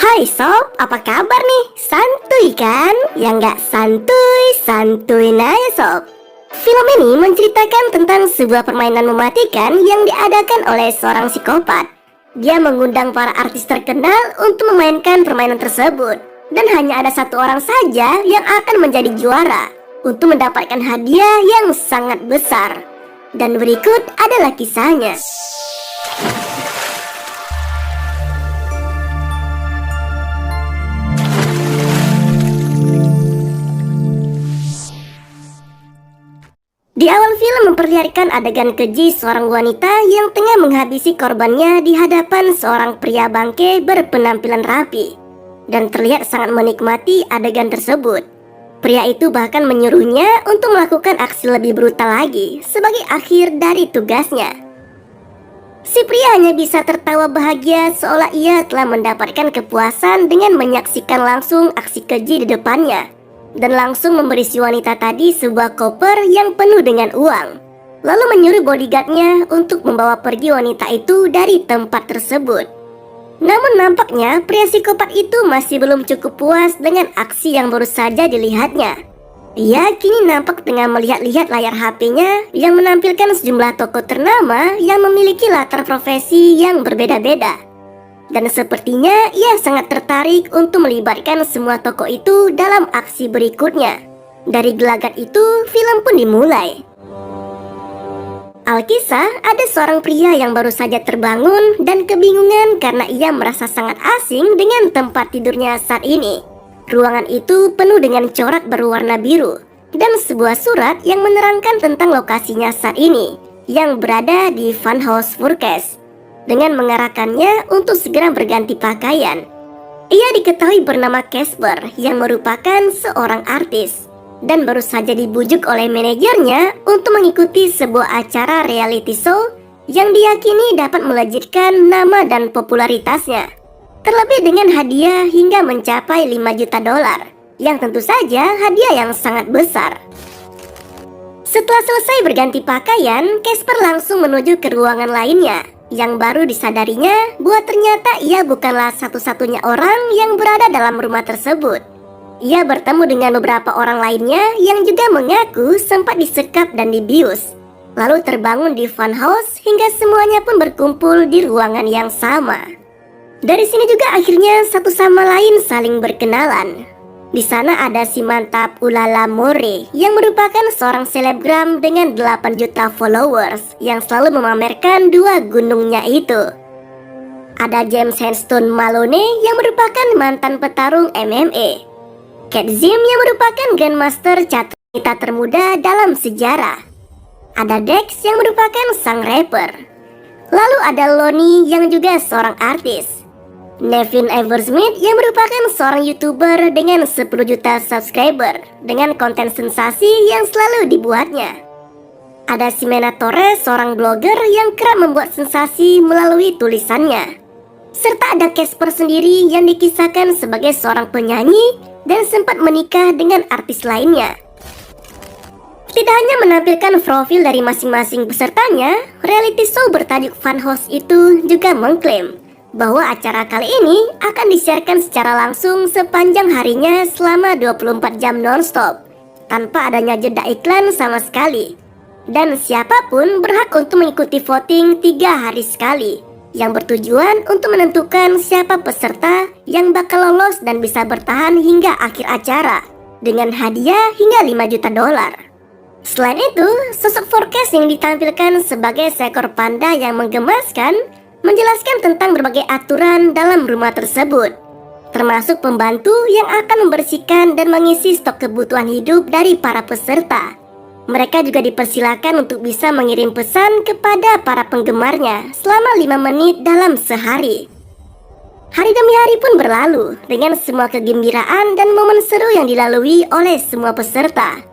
Hai sob, apa kabar nih? Santuy kan? Ya nggak santuy, santuy aja sob. Film ini menceritakan tentang sebuah permainan mematikan yang diadakan oleh seorang psikopat. Dia mengundang para artis terkenal untuk memainkan permainan tersebut. Dan hanya ada satu orang saja yang akan menjadi juara untuk mendapatkan hadiah yang sangat besar. Dan berikut adalah kisahnya. Di awal film memperlihatkan adegan keji seorang wanita yang tengah menghabisi korbannya di hadapan seorang pria bangke berpenampilan rapi dan terlihat sangat menikmati adegan tersebut. Pria itu bahkan menyuruhnya untuk melakukan aksi lebih brutal lagi sebagai akhir dari tugasnya. Si pria hanya bisa tertawa bahagia seolah ia telah mendapatkan kepuasan dengan menyaksikan langsung aksi keji di depannya. Dan langsung memberi si wanita tadi sebuah koper yang penuh dengan uang. Lalu menyuruh bodyguardnya untuk membawa pergi wanita itu dari tempat tersebut. Namun nampaknya pria psikopat itu masih belum cukup puas dengan aksi yang baru saja dilihatnya. Ia kini nampak tengah melihat-lihat layar HP-nya yang menampilkan sejumlah tokoh ternama yang memiliki latar profesi yang berbeda-beda. Dan sepertinya ia sangat tertarik untuk melibatkan semua tokoh itu dalam aksi berikutnya. Dari gelagat itu, film pun dimulai. Alkisah, ada seorang pria yang baru saja terbangun dan kebingungan karena ia merasa sangat asing dengan tempat tidurnya saat ini. Ruangan itu penuh dengan corak berwarna biru dan sebuah surat yang menerangkan tentang lokasinya saat ini yang berada di Funhouse Furkes. Dengan mengarahkannya untuk segera berganti pakaian. Ia diketahui bernama Casper yang merupakan seorang artis dan baru saja dibujuk oleh manajernya untuk mengikuti sebuah acara reality show yang diyakini dapat melejitkan nama dan popularitasnya. Terlebih dengan hadiah hingga mencapai 5 juta dolar, yang tentu saja hadiah yang sangat besar. Setelah selesai berganti pakaian, Casper langsung menuju ke ruangan lainnya. Yang baru disadarinya bahwa ternyata ia bukanlah satu-satunya orang yang berada dalam rumah tersebut. Ia bertemu dengan beberapa orang lainnya yang juga mengaku sempat disekap dan dibius. Lalu terbangun di funhouse hingga semuanya pun berkumpul di ruangan yang sama. Dari sini juga akhirnya satu sama lain saling berkenalan. Di sana ada si mantap Ulala More yang merupakan seorang selebgram dengan 8 juta followers yang selalu memamerkan 2 gunungnya itu. Ada James Handstone Malone yang merupakan mantan petarung MMA. Cat Zim yang merupakan grandmaster catur termuda dalam sejarah. Ada Dex yang merupakan sang rapper. Lalu ada Lonnie yang juga seorang artis. Nevin Eversmith yang merupakan seorang YouTuber dengan 10 juta subscriber dengan konten sensasi yang selalu dibuatnya. Ada Ximena Torres, seorang blogger yang kerap membuat sensasi melalui tulisannya. Serta ada Casper sendiri yang dikisahkan sebagai seorang penyanyi dan sempat menikah dengan artis lainnya. Tidak hanya menampilkan profil dari masing-masing pesertanya, reality show bertajuk Funhouse itu juga mengklaim bahwa acara kali ini akan disiarkan secara langsung sepanjang harinya selama 24 jam non-stop tanpa adanya jeda iklan sama sekali. Dan siapapun berhak untuk mengikuti voting 3 hari sekali yang bertujuan untuk menentukan siapa peserta yang bakal lolos dan bisa bertahan hingga akhir acara dengan hadiah hingga 5 juta dolar. Selain itu, sosok Forecast yang ditampilkan sebagai seekor panda yang menggemaskan menjelaskan tentang berbagai aturan dalam rumah tersebut, termasuk pembantu yang akan membersihkan dan mengisi stok kebutuhan hidup dari para peserta. Mereka juga dipersilakan untuk bisa mengirim pesan kepada para penggemarnya selama 5 menit dalam sehari. Hari demi hari pun berlalu dengan semua kegembiraan dan momen seru yang dilalui oleh semua peserta.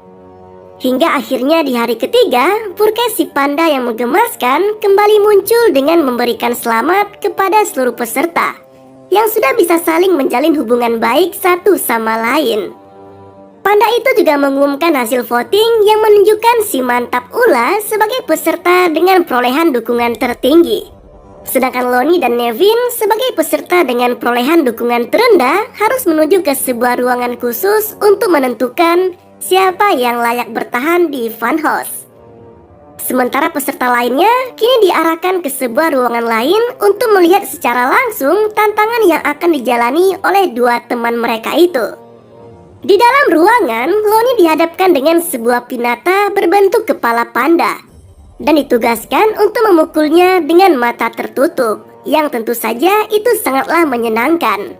Hingga akhirnya di hari ketiga, Furkes si panda yang menggemaskan kembali muncul dengan memberikan selamat kepada seluruh peserta yang sudah bisa saling menjalin hubungan baik satu sama lain. Panda itu juga mengumumkan hasil voting yang menunjukkan si mantap Ula sebagai peserta dengan perolehan dukungan tertinggi. Sedangkan Lonnie dan Nevin sebagai peserta dengan perolehan dukungan terendah harus menuju ke sebuah ruangan khusus untuk menentukan siapa yang layak bertahan di funhouse. Sementara peserta lainnya kini diarahkan ke sebuah ruangan lain untuk melihat secara langsung tantangan yang akan dijalani oleh dua teman mereka itu. Di dalam ruangan, Lonnie dihadapkan dengan sebuah pinata berbentuk kepala panda dan ditugaskan untuk memukulnya dengan mata tertutup, yang tentu saja itu sangatlah menyenangkan.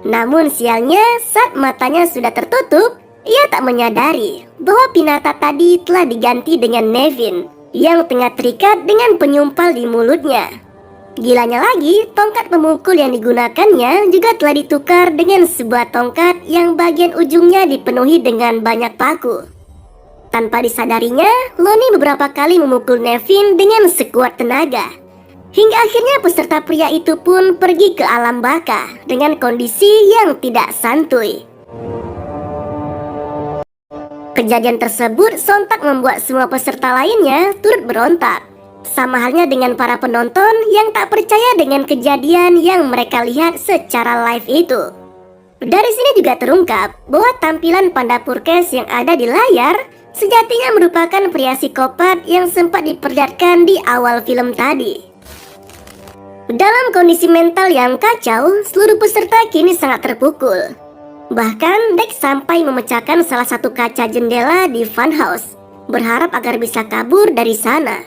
Namun sialnya, saat matanya sudah tertutup, ia tak menyadari bahwa pinata tadi telah diganti dengan Nevin yang tengah terikat dengan penyumpal di mulutnya. Gilanya lagi, tongkat pemukul yang digunakannya juga telah ditukar dengan sebuah tongkat yang bagian ujungnya dipenuhi dengan banyak paku. Tanpa disadarinya, Lonnie beberapa kali memukul Nevin dengan sekuat tenaga. Hingga akhirnya peserta pria itu pun pergi ke alam baka dengan kondisi yang tidak santuy. Kejadian tersebut sontak membuat semua peserta lainnya turut berontak. Sama halnya dengan para penonton yang tak percaya dengan kejadian yang mereka lihat secara live itu. Dari sini juga terungkap bahwa tampilan Panda Purkes yang ada di layar sejatinya merupakan pria psikopat yang sempat diperlihatkan di awal film tadi. Dalam kondisi mental yang kacau, seluruh peserta kini sangat terpukul. Bahkan Dex sampai memecahkan salah satu kaca jendela di funhouse, berharap agar bisa kabur dari sana.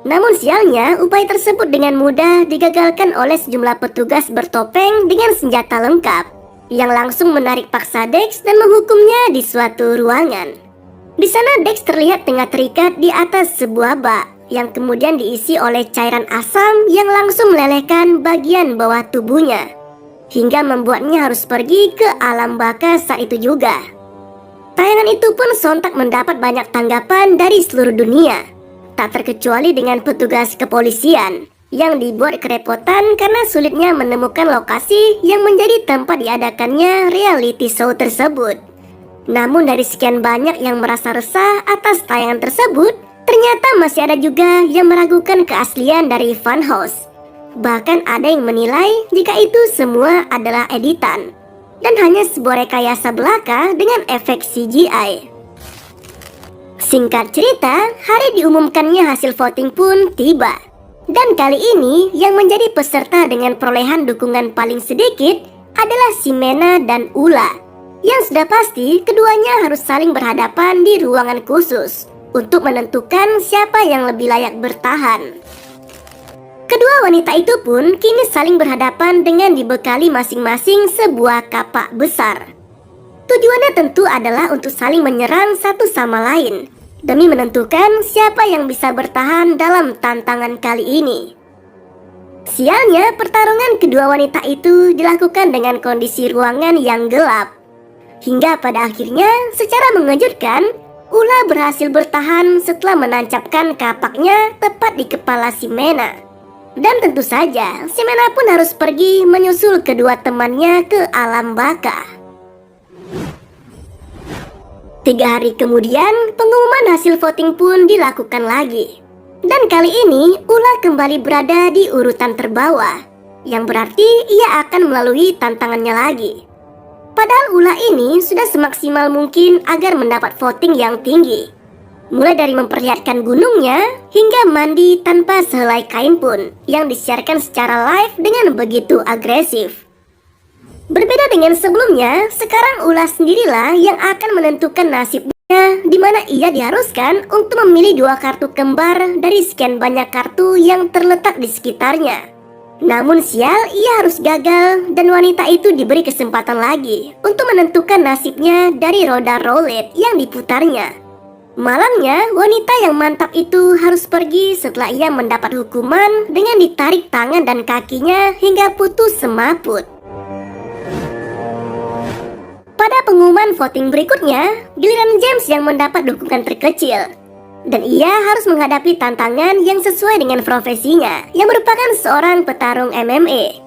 Namun sialnya, upaya tersebut dengan mudah digagalkan oleh sejumlah petugas bertopeng dengan senjata lengkap, yang langsung menarik paksa Dex dan menghukumnya di suatu ruangan. Di sana Dex terlihat tengah terikat di atas sebuah bak, yang kemudian diisi oleh cairan asam yang langsung melelehkan bagian bawah tubuhnya, hingga membuatnya harus pergi ke alam baka saat itu juga. Tayangan itu pun sontak mendapat banyak tanggapan dari seluruh dunia, tak terkecuali dengan petugas kepolisian yang dibuat kerepotan karena sulitnya menemukan lokasi yang menjadi tempat diadakannya reality show tersebut. Namun dari sekian banyak yang merasa resah atas tayangan tersebut, ternyata masih ada juga yang meragukan keaslian dari funhouse. Bahkan ada yang menilai jika itu semua adalah editan dan hanya sebuah rekayasa belaka dengan efek CGI. Singkat cerita, hari diumumkannya hasil voting pun tiba. Dan kali ini yang menjadi peserta dengan perolehan dukungan paling sedikit adalah Ximena dan Ula. Yang sudah pasti keduanya harus saling berhadapan di ruangan khusus untuk menentukan siapa yang lebih layak bertahan. Kedua wanita itu pun kini saling berhadapan dengan dibekali masing-masing sebuah kapak besar. Tujuannya tentu adalah untuk saling menyerang satu sama lain demi menentukan siapa yang bisa bertahan dalam tantangan kali ini. Sialnya, pertarungan kedua wanita itu dilakukan dengan kondisi ruangan yang gelap. Hingga pada akhirnya, secara mengejutkan, Ula berhasil bertahan setelah menancapkan kapaknya tepat di kepala Ximena. Dan tentu saja, Ximena pun harus pergi menyusul kedua temannya ke alam baka. 3 hari kemudian, pengumuman hasil voting pun dilakukan lagi. Dan kali ini, Ula kembali berada di urutan terbawah, yang berarti ia akan melalui tantangannya lagi. Padahal Ula ini sudah semaksimal mungkin agar mendapat voting yang tinggi. Mulai dari memperlihatkan gunungnya, hingga mandi tanpa sehelai kain pun, yang disiarkan secara live dengan begitu agresif. Berbeda dengan sebelumnya, sekarang Ula sendirilah yang akan menentukan nasibnya, di mana ia diharuskan untuk memilih 2 kartu kembar dari sekian banyak kartu yang terletak di sekitarnya. Namun sial, ia harus gagal dan wanita itu diberi kesempatan lagi untuk menentukan nasibnya dari roda roulette yang diputarnya. Malamnya, wanita yang mantap itu harus pergi setelah ia mendapat hukuman dengan ditarik tangan dan kakinya hingga putus semaput. Pada pengumuman voting berikutnya, giliran James yang mendapat dukungan terkecil. Dan ia harus menghadapi tantangan yang sesuai dengan profesinya, yang merupakan seorang petarung MMA.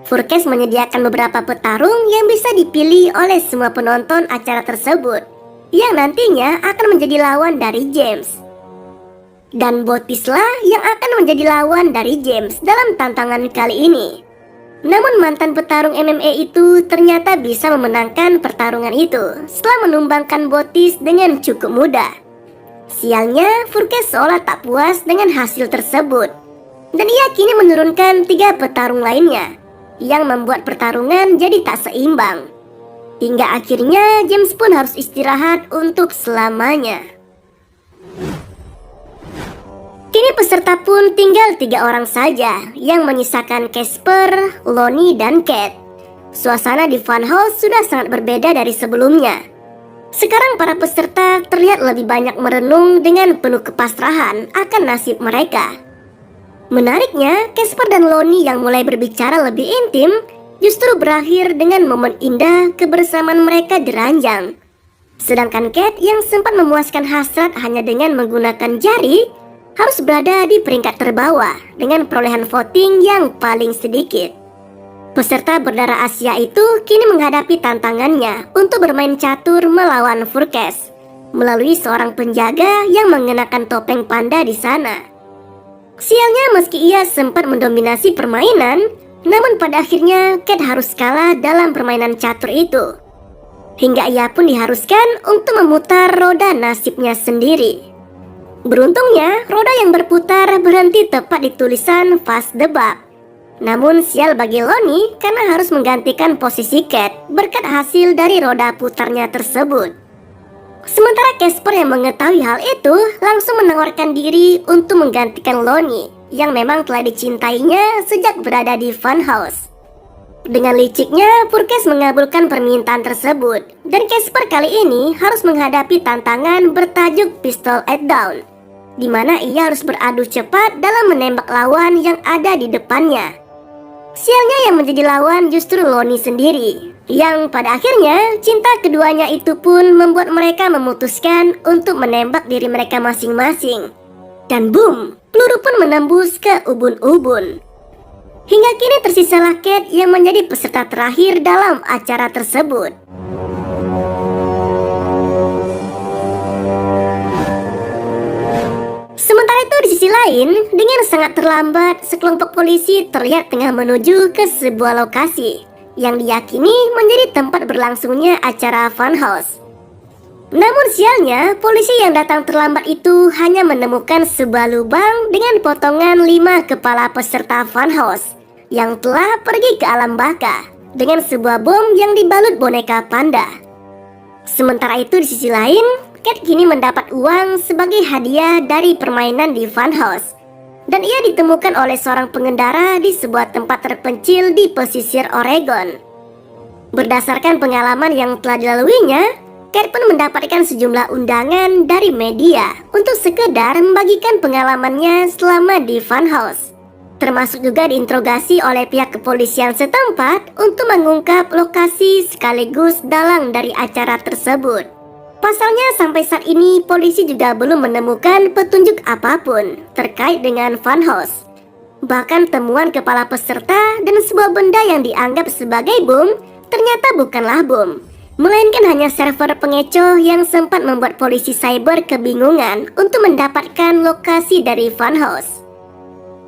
Purkes menyediakan beberapa petarung yang bisa dipilih oleh semua penonton acara tersebut, yang nantinya akan menjadi lawan dari James. Dan Botislah yang akan menjadi lawan dari James dalam tantangan kali ini. Namun mantan petarung MMA itu ternyata bisa memenangkan pertarungan itu setelah menumbangkan Botis dengan cukup mudah. Sialnya, Furkes seolah tak puas dengan hasil tersebut, dan ia kini menurunkan 3 petarung lainnya, yang membuat pertarungan jadi tak seimbang. Hingga akhirnya James pun harus istirahat untuk selamanya. Kini peserta pun tinggal 3 orang saja, yang menyisakan Casper, Lonnie, dan Cat. Suasana di funhouse sudah sangat berbeda dari sebelumnya. Sekarang para peserta terlihat lebih banyak merenung dengan penuh kepasrahan akan nasib mereka. Menariknya, Casper dan Lonnie yang mulai berbicara lebih intim justru berakhir dengan momen indah kebersamaan mereka di ranjang. Sedangkan Cat yang sempat memuaskan hasrat hanya dengan menggunakan jari harus berada di peringkat terbawah dengan perolehan voting yang paling sedikit. Peserta berdarah Asia itu kini menghadapi tantangannya untuk bermain catur melawan Furkes melalui seorang penjaga yang mengenakan topeng panda di sana. Sialnya, meski ia sempat mendominasi permainan, namun pada akhirnya Cat harus kalah dalam permainan catur itu. Hingga ia pun diharuskan untuk memutar roda nasibnya sendiri. Beruntungnya, roda yang berputar berhenti tepat di tulisan Fast the Buck. Namun sial bagi Lonnie karena harus menggantikan posisi Cat berkat hasil dari roda putarnya tersebut. Sementara Casper yang mengetahui hal itu langsung menawarkan diri untuk menggantikan Lonnie yang memang telah dicintainya sejak berada di funhouse. Dengan liciknya, Furkes mengabulkan permintaan tersebut, dan Casper kali ini harus menghadapi tantangan bertajuk Pistol at Dawn, di mana ia harus beradu cepat dalam menembak lawan yang ada di depannya. Sialnya yang menjadi lawan justru Lonnie sendiri, yang pada akhirnya cinta keduanya itu pun membuat mereka memutuskan untuk menembak diri mereka masing-masing. Dan boom, peluru pun menembus ke ubun-ubun. Hingga kini tersisalah Cat yang menjadi peserta terakhir dalam acara tersebut. Sementara itu di sisi lain, dengan sangat terlambat, sekelompok polisi terlihat tengah menuju ke sebuah lokasi yang diyakini menjadi tempat berlangsungnya acara funhouse. Namun sialnya, polisi yang datang terlambat itu hanya menemukan sebuah lubang dengan potongan 5 kepala peserta funhouse yang telah pergi ke alam baka dengan sebuah bom yang dibalut boneka panda. Sementara itu di sisi lain, Cat kini mendapat uang sebagai hadiah dari permainan di funhouse, dan ia ditemukan oleh seorang pengendara di sebuah tempat terpencil di pesisir Oregon. Berdasarkan pengalaman yang telah dilaluinya, Cat pun mendapatkan sejumlah undangan dari media untuk sekedar membagikan pengalamannya selama di funhouse, termasuk juga diinterogasi oleh pihak kepolisian setempat untuk mengungkap lokasi sekaligus dalang dari acara tersebut. Pasalnya sampai saat ini polisi juga belum menemukan petunjuk apapun terkait dengan funhouse. Bahkan temuan kepala peserta dan sebuah benda yang dianggap sebagai bom ternyata bukanlah bom, melainkan hanya server pengecoh yang sempat membuat polisi cyber kebingungan untuk mendapatkan lokasi dari funhouse.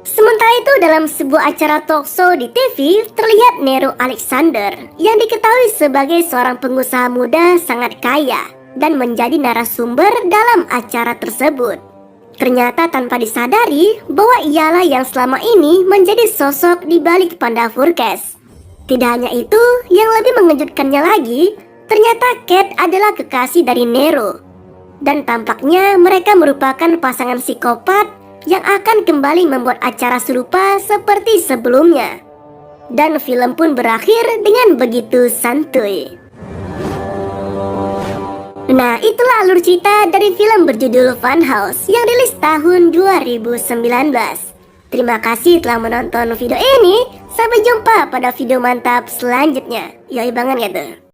Sementara itu dalam sebuah acara talkshow di TV terlihat Nero Alexander yang diketahui sebagai seorang pengusaha muda sangat kaya dan menjadi narasumber dalam acara tersebut. Ternyata tanpa disadari bahwa ialah yang selama ini menjadi sosok di balik panda Furkes. Tidak hanya itu, yang lebih mengejutkannya lagi, ternyata Cat adalah kekasih dari Nero. Dan tampaknya mereka merupakan pasangan psikopat yang akan kembali membuat acara serupa seperti sebelumnya. Dan film pun berakhir dengan begitu santuy. Nah, itulah alur cerita dari film berjudul Funhouse yang rilis tahun 2019. Terima kasih telah menonton video ini. Sampai jumpa pada video mantap selanjutnya. Yoi banget ya tuh.